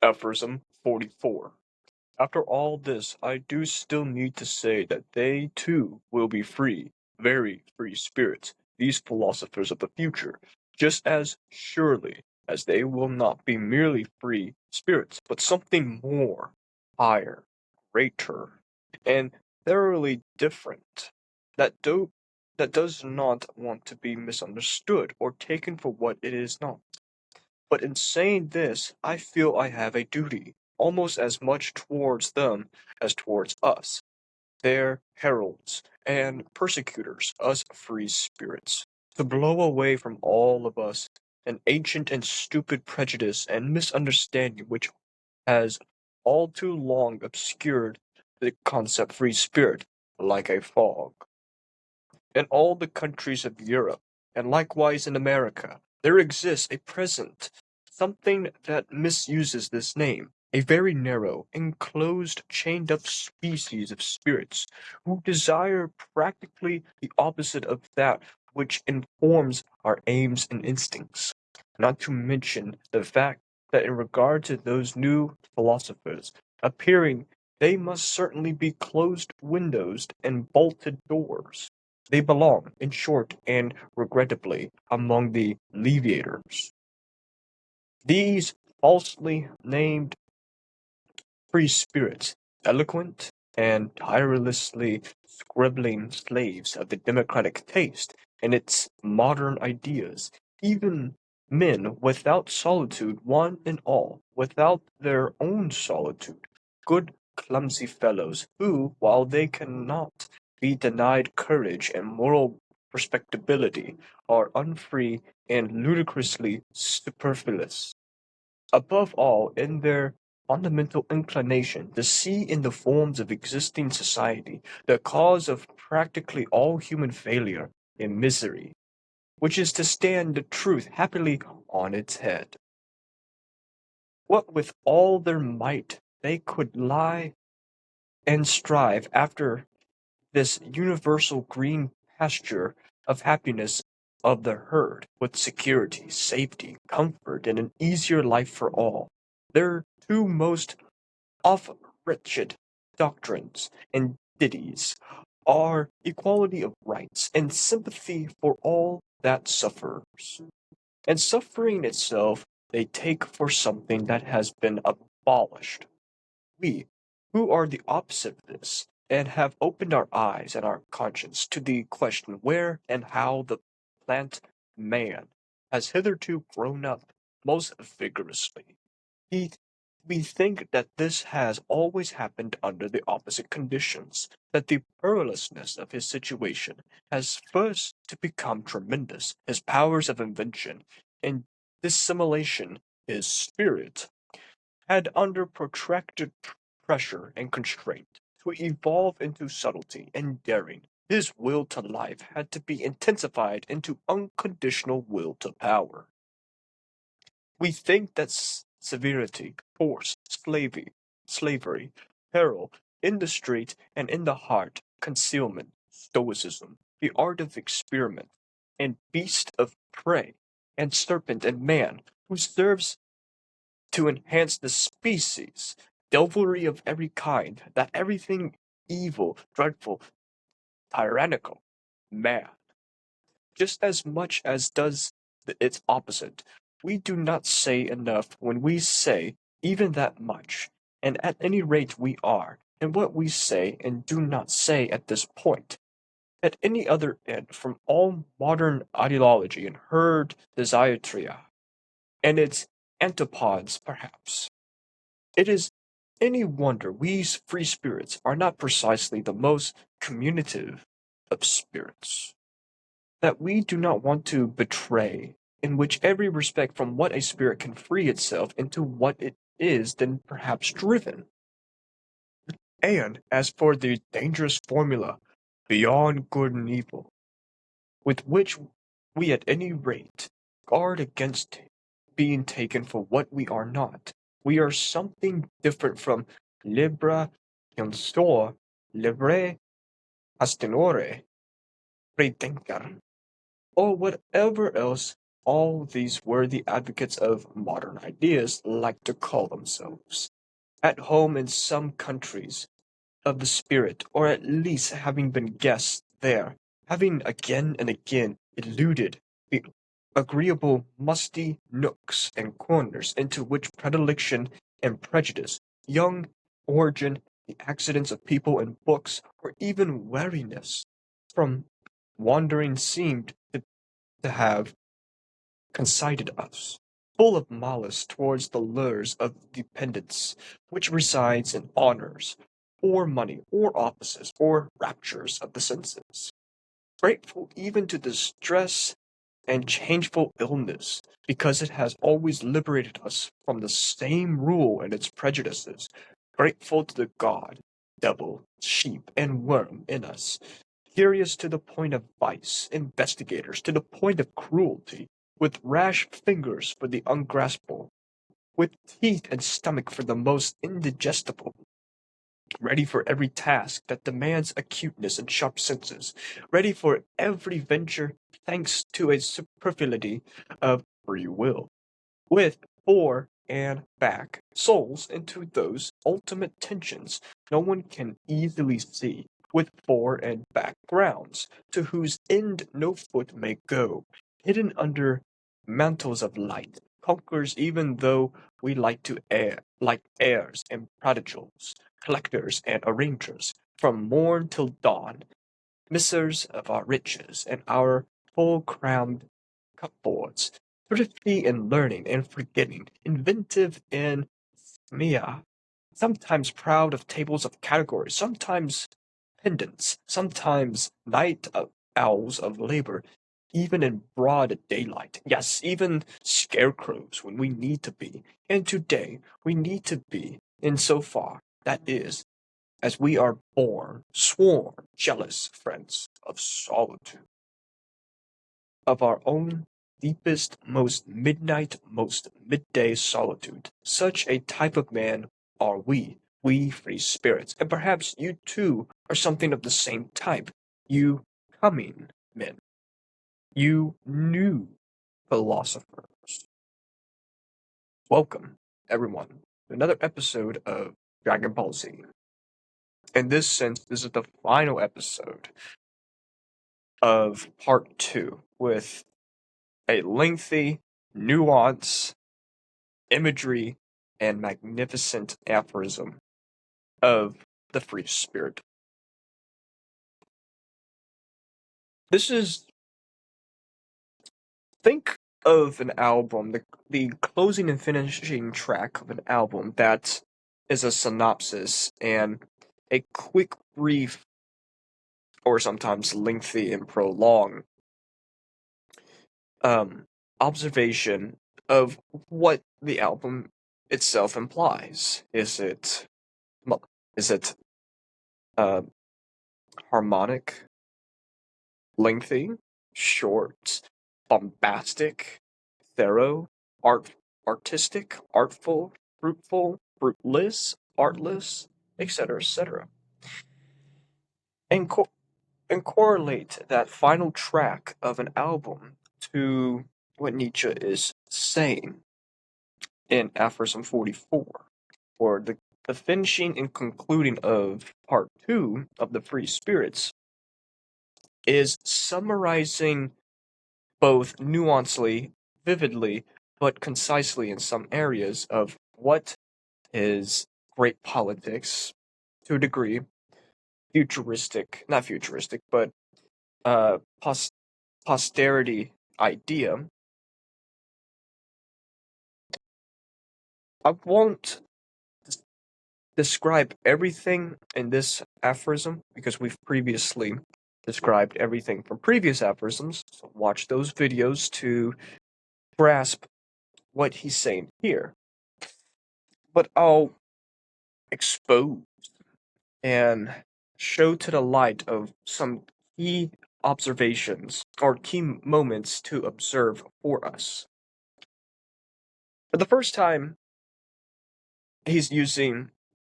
Aphorism 44. After all this, I do still need to say that they too will be free, very free spirits, these philosophers of the future, just as surely as they will not be merely free spirits, but something more, higher, greater, and thoroughly different, that that does not want to be misunderstood or taken for what it is not. But in saying this, I feel I have a duty, almost as much towards them as towards us, their heralds and persecutors, us free spirits, to blow away from all of us an ancient and stupid prejudice and misunderstanding which has all too long obscured the concept free spirit like a fog. In all the countries of Europe, and likewise in America, there exists a present something that misuses this name, a very narrow, enclosed, chained up species of spirits who desire practically the opposite of that which informs our aims and instincts. Not to mention the fact that in regard to those new philosophers appearing, they must certainly be closed windows and bolted doors. They belong, in short and regrettably, among the leviators. These falsely named free spirits, eloquent and tirelessly scribbling slaves of the democratic taste and its modern ideas, even men without solitude, one and all, without their own solitude, good clumsy fellows, who, while they cannot be denied courage and moral respectability, are unfree and ludicrously superfluous. Above all, in their fundamental inclination to see in the forms of existing society the cause of practically all human failure and misery, which is to stand the truth happily on its head. What with all their might they could lie and strive after this universal green pasture of happiness of the herd, with security, safety, comfort, and an easier life for all. Their two most oft wretched doctrines and ditties are equality of rights and sympathy for all that suffers. And suffering itself they take for something that has been abolished. We, who are the opposite of this, and have opened our eyes and our conscience to the question where and how the plant man has hitherto grown up most vigorously, he, we think that this has always happened under the opposite conditions, that the perilousness of his situation has first to become tremendous, his powers of invention and dissimulation, his spirit, had under protracted pressure and constraint to evolve into subtlety and daring. His will to life had to be intensified into unconditional will to power. We think that severity, force, slavery, peril, in the street and in the heart, concealment, stoicism, the art of experiment, and beast of prey, and serpent and man, who serves to enhance the species, devilry of every kind, that everything evil, dreadful, tyrannical, mad, just as much as does its opposite. We do not say enough when we say even that much, and at any rate we are, in what we say and do not say at this point. At any other end from all modern ideology and herd desire and its antipodes perhaps. It is any wonder we free spirits are not precisely the most communicative of spirits, that we do not want to betray, in which every respect from what a spirit can free itself into what it is then perhaps driven. And as for the dangerous formula, beyond good and evil, with which we at any rate guard against being taken for what we are not, we are something different from libra instor libre astinore pretencar, or whatever else all these worthy advocates of modern ideas like to call themselves, at home in some countries of the spirit, or at least having been guests there, having again and again eluded the agreeable musty nooks and corners into which predilection and prejudice, young origin, the accidents of people and books, or even weariness from wandering seemed to have consigned us, full of malice towards the lures of dependence, which resides in honors, or money, or offices, or raptures of the senses, grateful even to distress and changeful illness, because it has always liberated us from the same rule and its prejudices, grateful to the god, devil, sheep, and worm in us, curious to the point of vice, investigators to the point of cruelty, with rash fingers for the ungraspable, with teeth and stomach for the most indigestible, ready for every task that demands acuteness and sharp senses, ready for every venture thanks to a superfluity of free will, with fore and back souls into those ultimate tensions no one can easily see, with fore and back grounds, to whose end no foot may go, hidden under mantles of light, conquers even though we like to err, like heirs and prodigals, collectors and arrangers, from morn till dawn, missers of our riches and our full-crowned cupboards, thrifty in learning and forgetting, inventive in mia, sometimes proud of tables of categories, sometimes pendants, sometimes night owls of labor, even in broad daylight. Yes, even scarecrows when we need to be. And today we need to be, in so far, that is, as we are born, sworn, jealous friends of solitude, of our own deepest, most midnight, most midday solitude. Such a type of man are we free spirits, and perhaps you too are something of the same type, you coming men, you new philosophers. Welcome, everyone, to another episode of Dragon Ball Z. In this sense, this is the final episode of part two with a lengthy, nuance, imagery, and magnificent aphorism of the free spirit. This is, think of an album, the closing and finishing track of an album that is a synopsis and a quick, brief, or sometimes lengthy and prolonged um, observation of what the album itself implies. Is it uh, harmonic, lengthy, short, bombastic, thorough, artistic, artful, fruitful, fruitless, artless, etc., etc., and and correlate that final track of an album to what Nietzsche is saying in Aphorism 44, or the finishing and concluding of part two of the Free Spirits, is summarizing both nuancely, vividly, but concisely in some areas of what is great politics to a degree, not futuristic, but uh, posterity idea. I won't describe everything in this aphorism because we've previously described everything from previous aphorisms. So watch those videos to grasp what he's saying here. But I'll expose and show to the light of some key observations or key moments to observe for us. For the first time, he's using,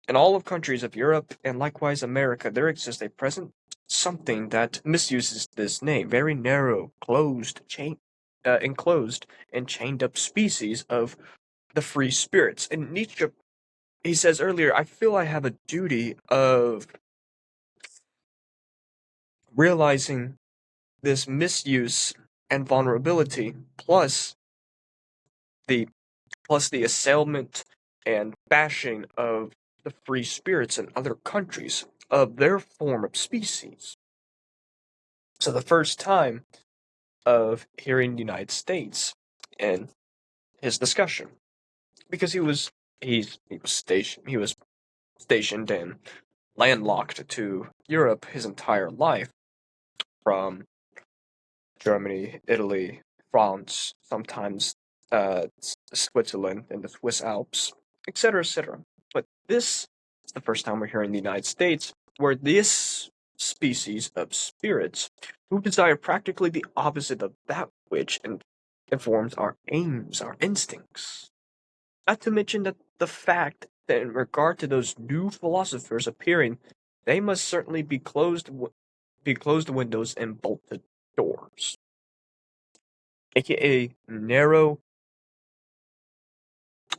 in all of countries of Europe and likewise America, there exists a present something that misuses this name, very narrow, closed chain, enclosed and chained up species of the free spirits. And Nietzsche, he says earlier, I feel I have a duty of realizing this misuse and vulnerability, the the assailment and bashing of the free spirits in other countries of their form of species. So the first time of hearing the United States in his discussion, because he was stationed and landlocked to Europe his entire life, from Germany, Italy, France, sometimes Switzerland and the Swiss Alps, etc., etc. But this is the first time we're here in the United States where this species of spirits, who desire practically the opposite of that which informs our aims, our instincts. Not to mention that the fact that in regard to those new philosophers appearing, they must certainly be closed windows and bolted doors, aka narrow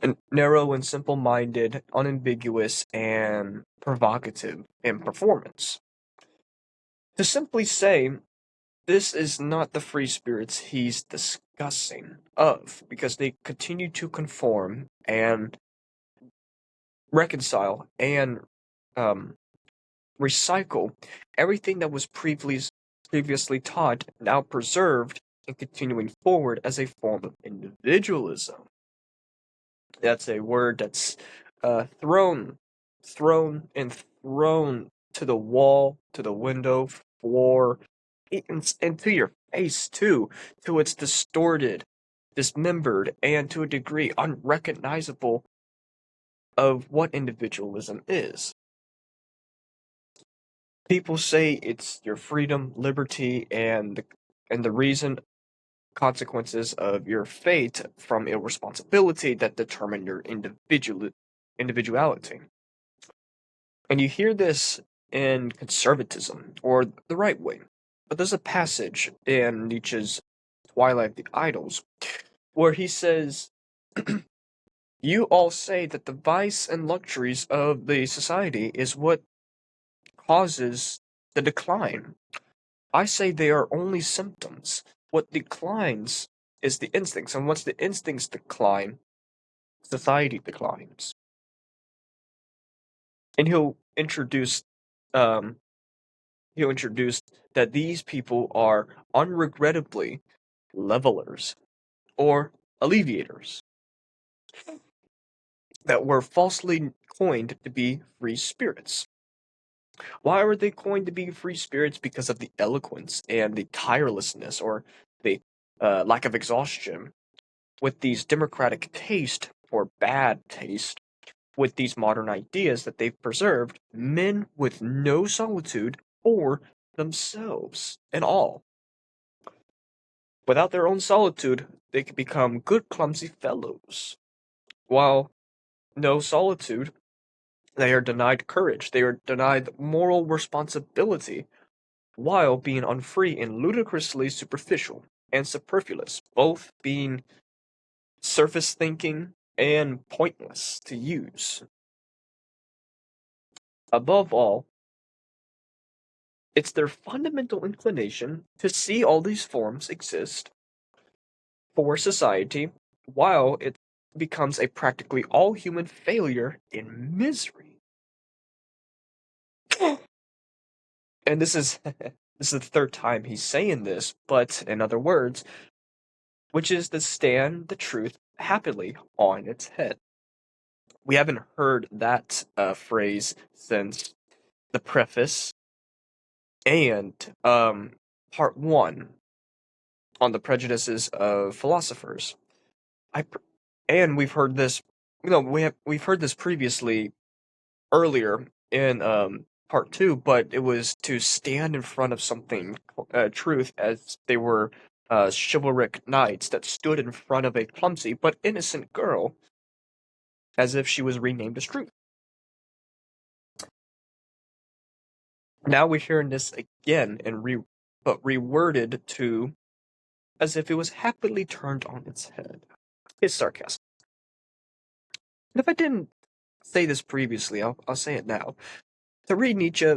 and simple-minded, unambiguous, and provocative in performance. To simply say this is not the free spirits he's discussing of, because they continue to conform and reconcile and um, recycle everything that was previously taught, now preserved and continuing forward as a form of individualism. That's a word that's thrown and thrown to the wall, to the window, floor, and to your face too, till it's distorted, dismembered, and to a degree unrecognizable of what individualism is. People say it's your freedom, liberty, and the reason consequences of your fate from irresponsibility that determine your individuality. And you hear this in conservatism, or the right wing. But there's a passage in Nietzsche's Twilight of the Idols where he says, you all say that the vice and luxuries of the society is what causes the decline. I say they are only symptoms. What declines is the instincts, and once the instincts decline, society declines. And um, he'll introduce that these people are unregrettably levelers or alleviators that were falsely coined to be free spirits. Why were they coined to be free spirits? Because of the eloquence and the tirelessness or the lack of exhaustion with these democratic taste or bad taste with these modern ideas that they've preserved, men with no solitude for themselves and all. Without their own solitude, they could become good clumsy fellows. While no solitude, they are denied courage, they are denied moral responsibility, while being unfree and ludicrously superficial and superfluous, both being surface thinking and pointless to use. Above all, it's their fundamental inclination to see all these forms exist for society, while it becomes a practically all human failure in misery. And this is this is the third time he's saying this, but in other words, which is to stand the truth happily on its head. We haven't heard that phrase since the preface and part one on the prejudices of philosophers. And we've heard this, we've heard this previously earlier in part two, but it was to stand in front of something, truth, as they were chivalric knights that stood in front of a clumsy but innocent girl, as if she was renamed as truth. Now we're hearing this again, but reworded to as if it was happily turned on its head. His sarcasm. And if I didn't say this previously, I'll say it now. To read Nietzsche,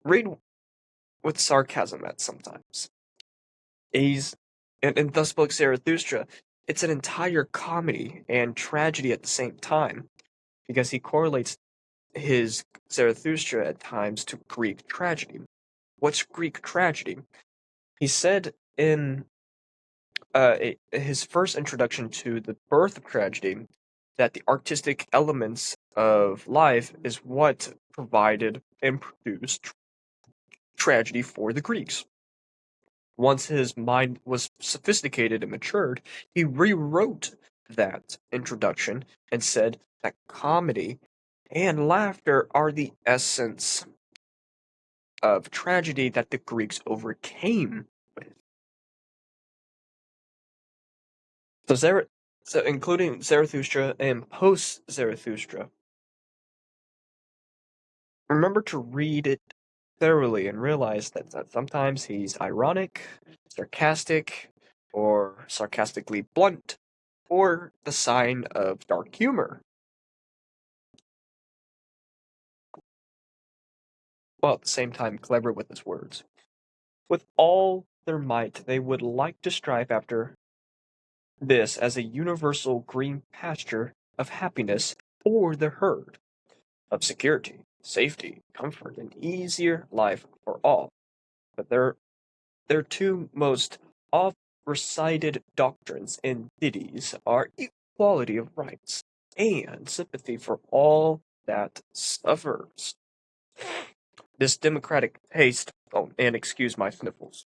read with sarcasm at sometimes. He's and thus spoke Zarathustra. It's an entire comedy and tragedy at the same time, because he correlates his Zarathustra at times to Greek tragedy. What's Greek tragedy? He said in his first introduction to the birth of tragedy that the artistic elements of life is what provided and produced tragedy for the Greeks. Once his mind was sophisticated and matured, he rewrote that introduction and said that comedy and laughter are the essence of tragedy that the Greeks overcame with. So including Zarathustra and post-Zarathustra, remember to read it thoroughly and realize that sometimes he's ironic, sarcastic, or sarcastically blunt, or the sign of dark humor. While at the same time clever with his words. With all their might, they would like to strive after this as a universal green pasture of happiness for the herd, of security, safety, comfort, and easier life for all. But their two most oft-recited doctrines and ditties are equality of rights and sympathy for all that suffers. This democratic taste, oh, and excuse my sniffles,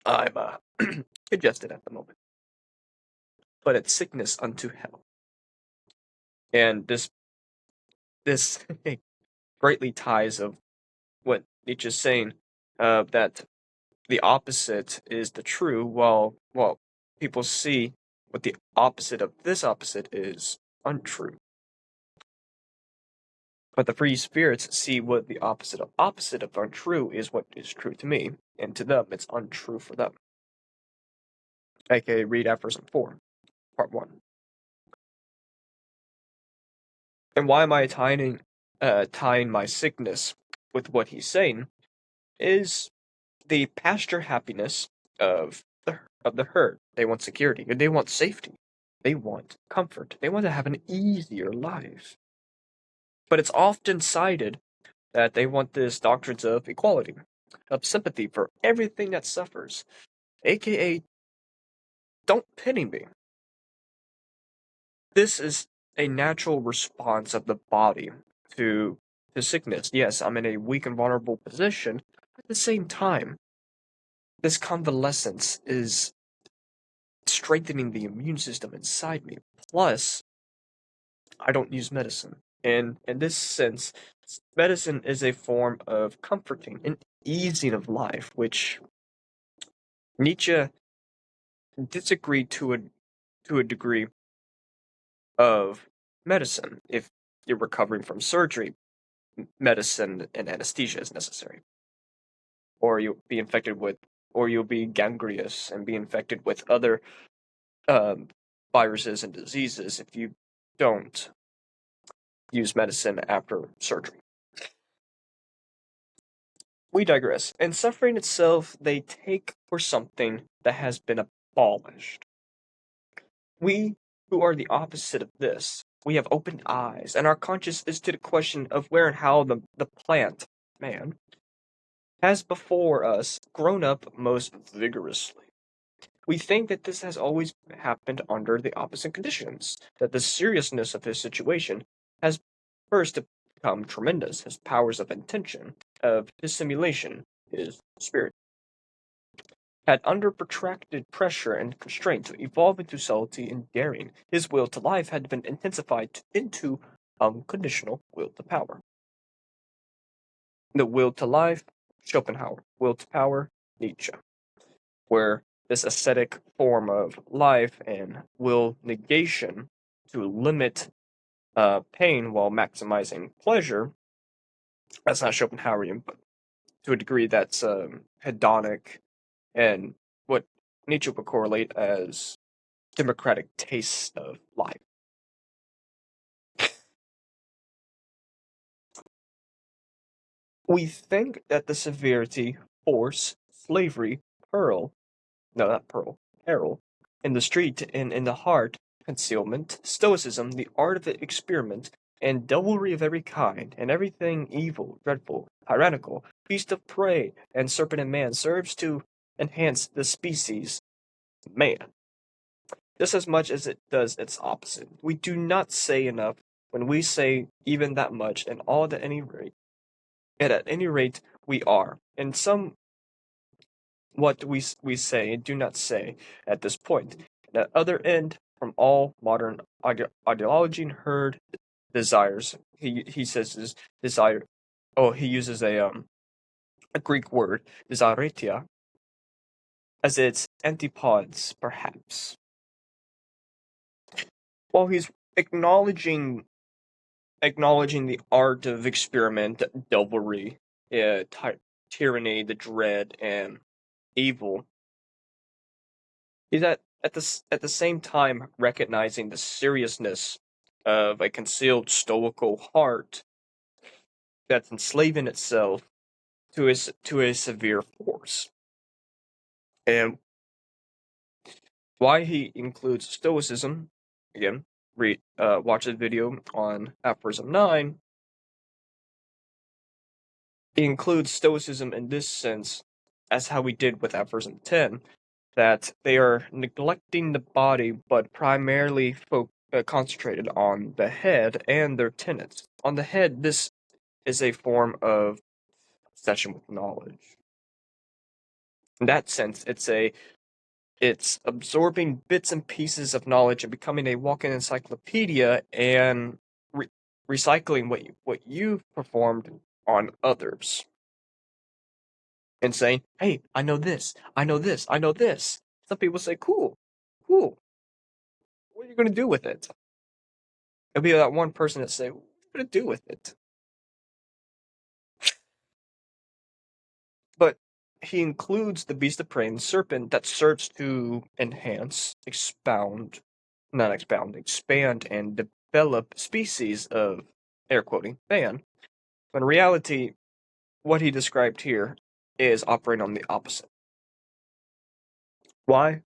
I'm congested at the moment, but it's sickness unto hell. And this greatly ties of what Nietzsche's saying, that the opposite is the true, while people see what the opposite of this opposite is untrue. But the free spirits see what the opposite of untrue is what is true to me, and to them it's untrue for them. AKA read Aphorism 4, Part 1. And why am I tying my sickness with what he's saying is the pasture happiness of the herd. They want security, they want safety, they want comfort, they want to have an easier life. But it's often cited that they want this doctrines of equality, of sympathy for everything that suffers, aka don't pity me. This is a natural response of the body to sickness. Yes, I'm in a weak and vulnerable position. At the same time, this convalescence is strengthening the immune system inside me. Plus, I don't use medicine. And in this sense, medicine is a form of comforting and easing of life, which Nietzsche disagreed to a degree of medicine. If you're recovering from surgery, medicine and anesthesia is necessary. Or you'll be infected with, or you'll be gangrenous and be infected with other um, viruses and diseases if you don't use medicine after surgery. We digress. And suffering itself, they take for something that has been abolished. We, who are the opposite of this, we have opened eyes, and our conscience is to the question of where and how the plant, man, has before us grown up most vigorously. We think that this has always happened under the opposite conditions, that the seriousness of his situation has first become tremendous, his powers of intention, of dissimulation, his spirit, had under protracted pressure and constraint to evolve into subtlety and daring. His will to life had been intensified into unconditional will to power. The will to life, Schopenhauer. Will to power, Nietzsche. Where this ascetic form of life and will negation to limit pain while maximizing pleasure, that's not Schopenhauerian, but to a degree that's hedonic and Nietzsche would correlate as democratic tastes of life. We think that the severity, force, slavery, pearl, no, not pearl, peril, in the street and in the heart, concealment, stoicism, the art of the experiment, and devilry of every kind, and everything evil, dreadful, tyrannical, beast of prey, and serpent in man serves to enhance the species, man, just as much as it does its opposite. We do not say enough when we say even that much, and all at any rate, and at any rate we are. And some what we say and do not say at this point. At other end, from all modern ideology and herd desires, he says is desire. Oh, he uses a Greek word, desiretia, as its antipodes, perhaps. While he's acknowledging the art of experiment, devilry, tyranny, the dread, and evil, he's at the same time recognizing the seriousness of a concealed stoical heart that's enslaving itself to a severe force. And why he includes stoicism, again, watch the video on Aphorism 9. He includes stoicism in this sense, as how we did with Aphorism 10, that they are neglecting the body but primarily concentrated on the head and their tenets. On the head, this is a form of obsession with knowledge. In that sense, it's absorbing bits and pieces of knowledge and becoming a walking encyclopedia and recycling what you've performed on others. And saying, hey, I know this, I know this, I know this. Some people say, cool, cool. What are you going to do with it? It'll be that one person that say, what are you going to do with it? But he includes the beast of prey and the serpent that serves to enhance, expand, and develop species of, air quoting, man. But in reality, what he described here is operating on the opposite. Why?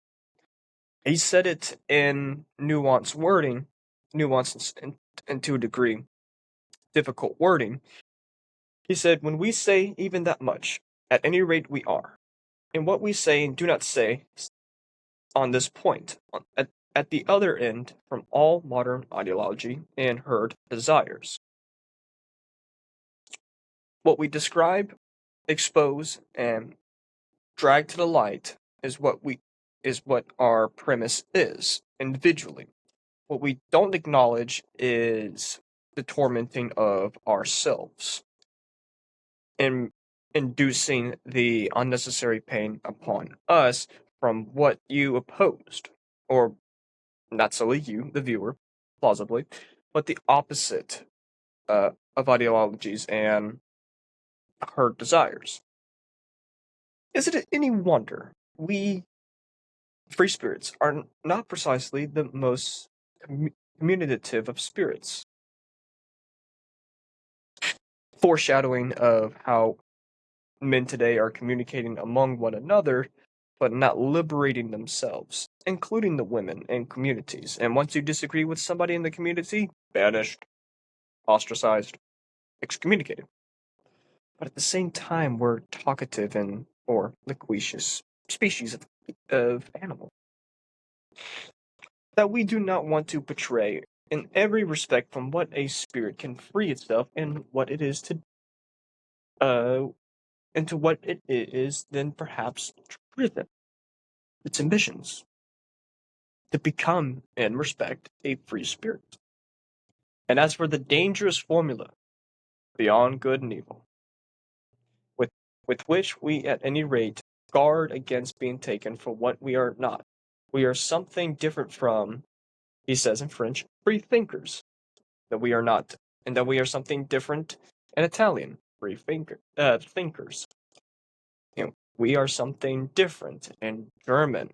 He said it in nuanced wording, and to a degree, difficult wording. He said, when we say even that much, at any rate we are. And what we say and do not say on this point, at the other end, from all modern ideology and herd desires. What we describe, expose, and drag to the light is what our premise is, individually. What we don't acknowledge is the tormenting of ourselves and inducing the unnecessary pain upon us from what you opposed, or not solely you, the viewer, plausibly, but the opposite of ideologies and herd desires. Is it any wonder we free spirits are not precisely the most communicative of spirits? Foreshadowing of how men today are communicating among one another, but not liberating themselves, including the women in communities. And once you disagree with somebody in the community, banished, ostracized, excommunicated. But at the same time, we're talkative and or loquacious species of animal that we do not want to portray in every respect from what a spirit can free itself and what it is to uh into what it is then perhaps driven its ambitions to become and respect a free spirit. And as for the dangerous formula beyond good and evil, with which we at any rate guard against being taken for what we are not. We are something different from, he says in French, free thinkers, that we are not, and that we are something different in Italian, thinkers. We are something different in German,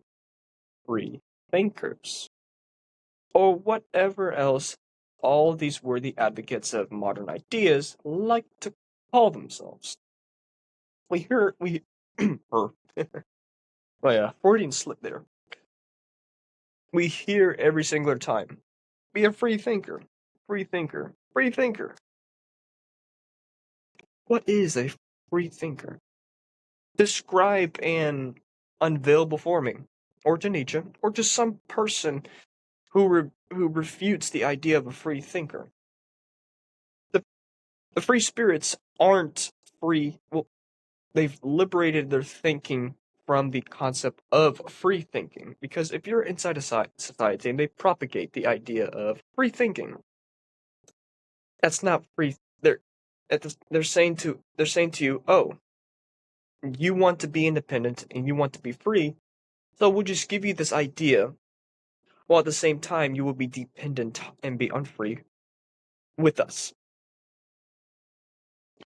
free thinkers, or whatever else all these worthy advocates of modern ideas like to call themselves. We hear we or my Freudian slip there. We hear every single time. Be a free thinker, free thinker, free thinker. What is a free thinker? Describe and unveil before me, or to Nietzsche, or to some person who refutes the idea of a free thinker. The the free spirits aren't free. Well, they've liberated their thinking from the concept of free thinking. Because if you're inside a society and they propagate the idea of free thinking, that's not free. They're saying to you, oh, you want to be independent and you want to be free, so we'll just give you this idea, while at the same time you will be dependent and be unfree with us.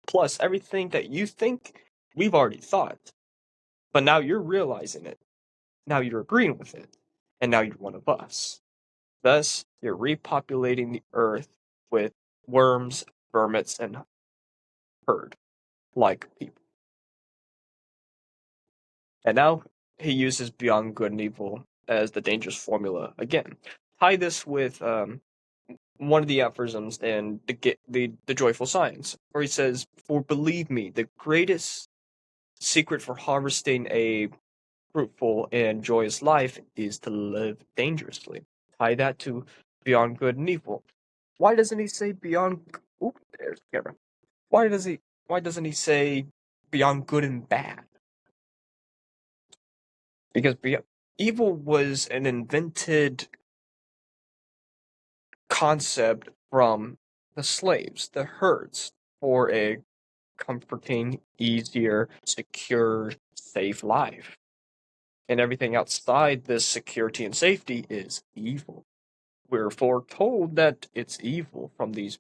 Plus, everything that you think, we've already thought, but now you're realizing it. Now you're agreeing with it, and now you're one of us. Thus, you're repopulating the earth with worms, vermits, and herd like people. And now he uses beyond good and evil as the dangerous formula again. Tie this with one of the aphorisms in the joyful science, where he says, "For believe me, the greatest secret for harvesting a fruitful and joyous life is to live dangerously." Tie that to beyond good and evil. Why doesn't he say beyond? Oop, there's the camera. Why does he? Why doesn't he say beyond good and bad? Because evil was an invented concept from the slaves, the herds, for a comforting, easier, secure, safe life. And everything outside this security and safety is evil. We're foretold that it's evil from these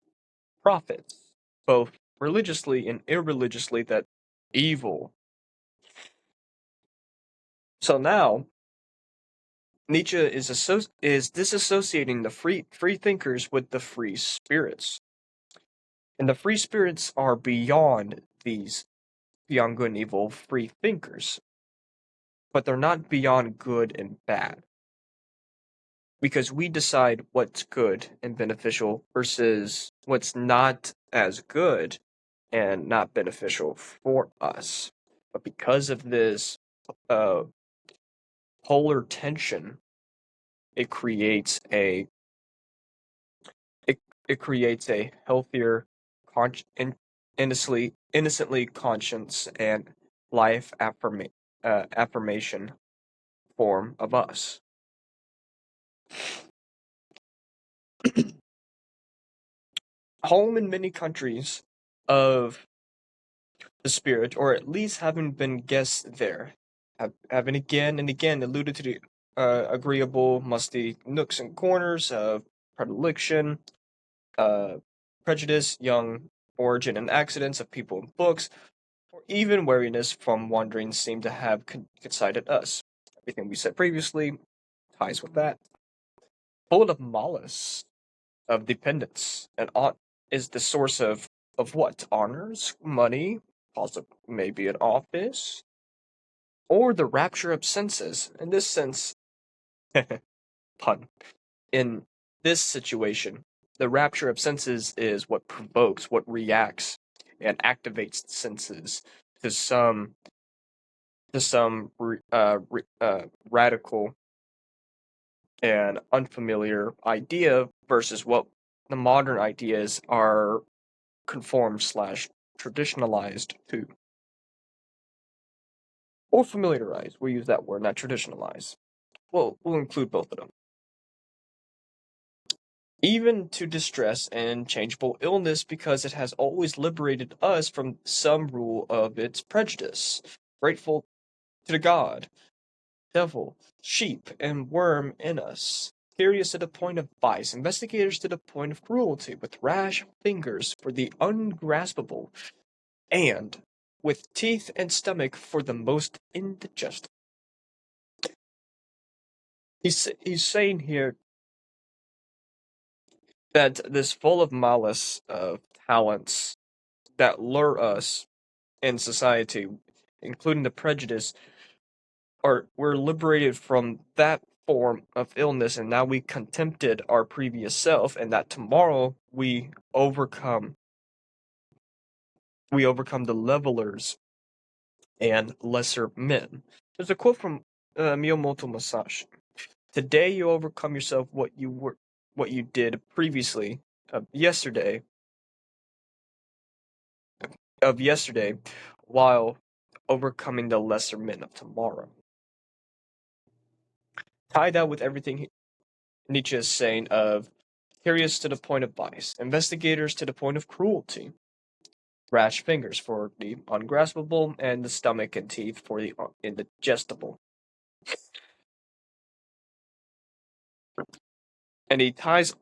prophets, both religiously and irreligiously, that evil. So now Nietzsche is disassociating the free thinkers with the free spirits. And the free spirits are beyond these beyond good and evil free thinkers, but they're not beyond good and bad. Because we decide what's good and beneficial versus what's not as good and not beneficial for us. But because of this uh, polar tension, it creates a it creates a healthier, innocently conscience and life affirmation form of us. Home in many countries of the spirit, or at least having been guests there, having again and again alluded to the agreeable, musty nooks and corners of predilection, uh, prejudice, young origin and accidents of people and books, or even weariness from wandering seem to have coincided us. Everything we said previously ties with that. Full of malice, of dependence, and is the source of what? Honors, money, also maybe an office, or the rapture of senses. In this sense, pun. In this situation, the rapture of senses is what provokes, what reacts, and activates the senses to some radical and unfamiliar idea versus what the modern ideas are conformed slash traditionalized to. Or familiarized. We use that word, not traditionalize. Well, we'll include both of them. Even to distress and changeable illness, because it has always liberated us from some rule of its prejudice. Grateful to the God, devil, sheep, and worm in us. Curious to the point of vice, investigators to the point of cruelty, with rash fingers for the ungraspable, and with teeth and stomach for the most indigestible. He's saying here that this full of malice of talents that lure us in society, including the prejudice, are we're liberated from that form of illness, and now we contempted our previous self, and that tomorrow we overcome the levelers and lesser men. There's a quote from Miyamoto Musashi. Today you overcome yourself what you did previously yesterday of yesterday while overcoming the lesser men of tomorrow. Tie that with everything Nietzsche is saying of curious to the point of vice, investigators to the point of cruelty, rash fingers for the ungraspable, and the stomach and teeth for the indigestible. And he ties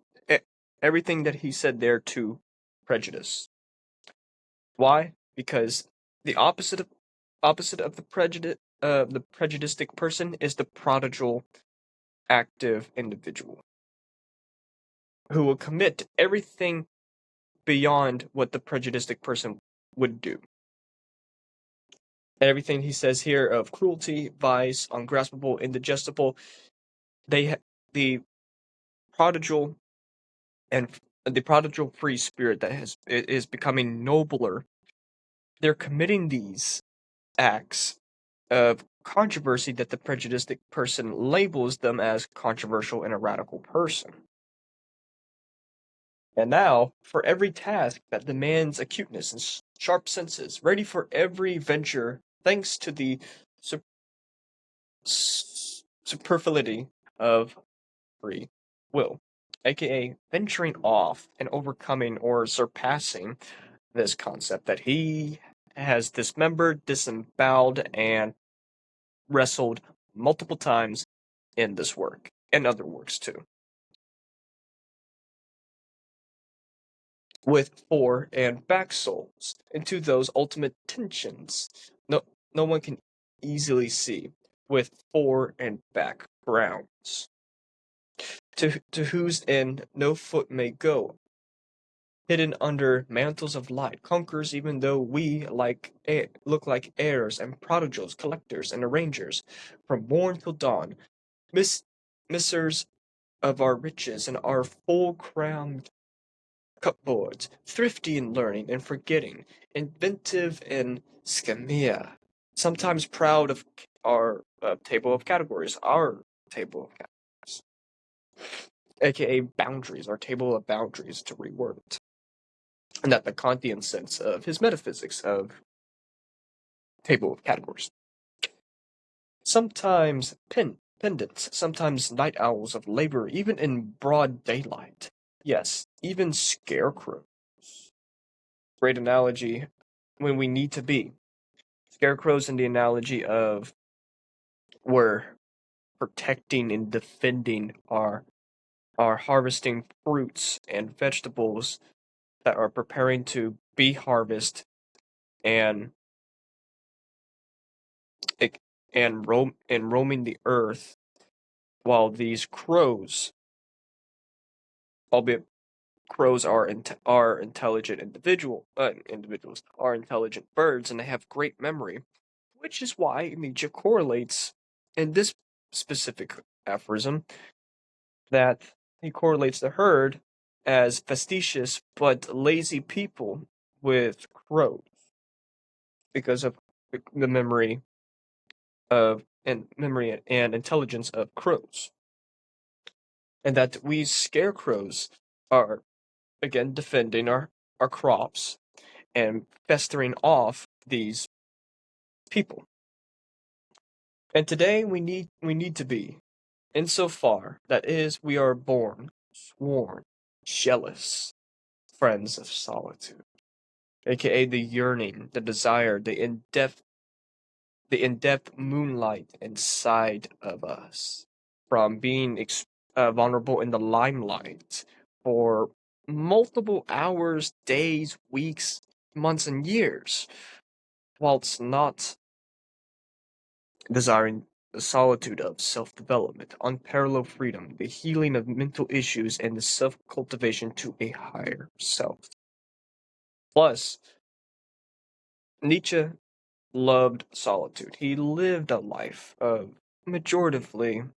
everything that he said there to prejudice. Why? Because the opposite of the prejudiced person is the prodigal, active individual who will commit everything beyond what the prejudiced person would do. And everything he says here of cruelty, vice, ungraspable, indigestible, the prodigal and the prodigal free spirit that is becoming nobler. They're committing these acts of controversy that the prejudiced person labels them as controversial and a radical person. And now, for every task that demands acuteness and sharp senses, ready for every venture, thanks to the superfluity of free will, aka venturing off and overcoming or surpassing this concept that he has dismembered, disemboweled, and wrestled multiple times in this work and other works too. With fore and back souls into those ultimate tensions no one can easily see, with fore and back grounds, to whose end no foot may go, hidden under mantles of light, conquers even though we look like heirs and prodigals, collectors and arrangers, from morn till dawn, missers of our riches and our full-crowned cupboards, thrifty in learning and forgetting, inventive in schemia, sometimes proud of our table of categories, aka boundaries, our table of boundaries to reword it. And that the Kantian sense of his metaphysics of table of categories. Sometimes pendants, sometimes night owls of labor, even in broad daylight. Yes, even scarecrows. Great analogy when we need to be. Scarecrows in the analogy of we're protecting and defending our harvesting fruits and vegetables that are preparing to be harvested and roaming the earth, while these crows, albeit crows are intelligent individuals, are intelligent birds, and they have great memory, which is why Nietzsche correlates in this specific aphorism that he correlates the herd as facetious but lazy people with crows because of the memory and intelligence of crows, and that we scarecrows are again defending our crops and festering off these people. And today we need to be, insofar that is we are born, sworn, jealous, friends of solitude, aka the yearning, the desire, the in-depth moonlight inside of us, from being vulnerable in the limelight for multiple hours, days, weeks, months, and years, whilst not desiring the solitude of self-development, unparalleled freedom, the healing of mental issues, and the self-cultivation to a higher self. Plus, Nietzsche loved solitude. He lived a life of majoritively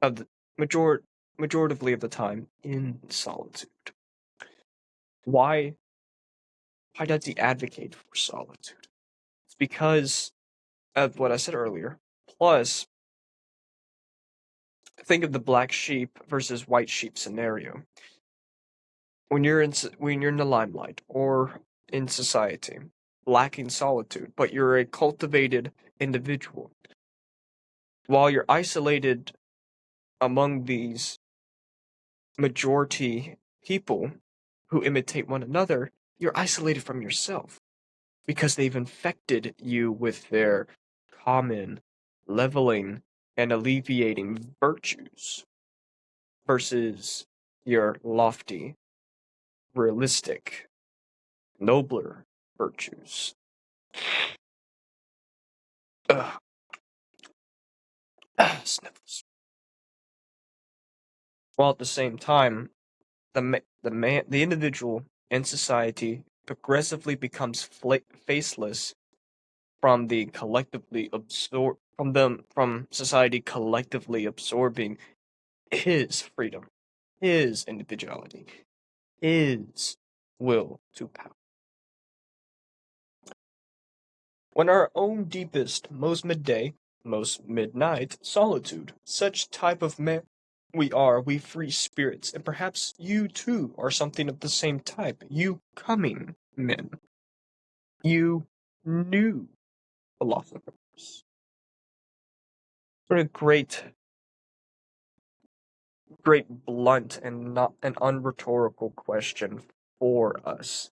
of the major majoritively of the time in solitude. Why why does he advocate for solitude? It's because of what I said earlier. Plus, think of the black sheep versus white sheep scenario. When you're in the limelight or in society, lacking solitude, but you're a cultivated individual, while you're isolated among these majority people who imitate one another, you're isolated from yourself because they've infected you with their common, leveling, and alleviating virtues versus your lofty, realistic, nobler virtues. Ugh. Sniffles. While at the same time, the individual in society progressively becomes faceless from the collectively absorb from society collectively absorbing his freedom, his individuality, his will to power. When our own deepest, most midday, most midnight solitude, such type of man we free spirits, and perhaps you too are something of the same type, you coming men, you new philosophers. What a great blunt and not an unrhetorical question for us.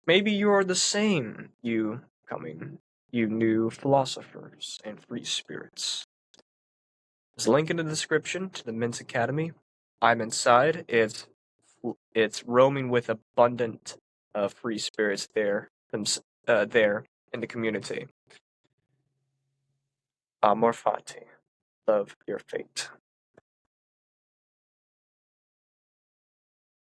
Maybe you are the same, you coming, you new philosophers and free spirits. There's a link in the description to the Men's Academy. I'm inside. It's roaming with abundant free spirits there in the community. Amor fati, love your fate.